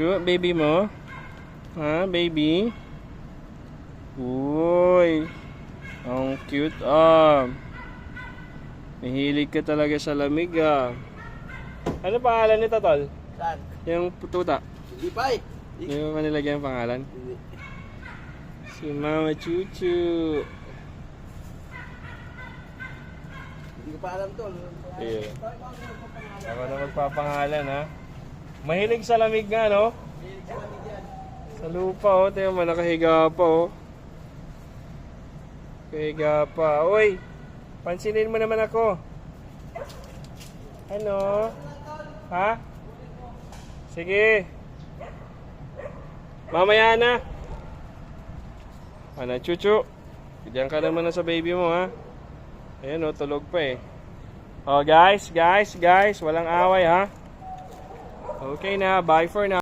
Chu, baby mo? Ha, baby? Uy. Ang cute Mahilig ka talaga sa lamig Ano pangalan nito, tol? Saan? Yung tuta. Hindi pa eh. Yung manilagyan ang pangalan? Hindi. Si Mama Chuchu. Hindi ko pa alam to. Yeah. Ako na magpapangalan Mahilig sa lamig nga, no? Mahilig sa lamig yan. Sa lupa, tingnan mo, nakahiga pa, Nakahiga pa. Uy, pansinin mo naman ako. Ano? Ha? Sige. Mamaya na. Ano, Chuchu? Diyan ka naman na sa baby mo, Ayan, tulog pa eh. Oh, guys, walang away, Okay na, bye for now.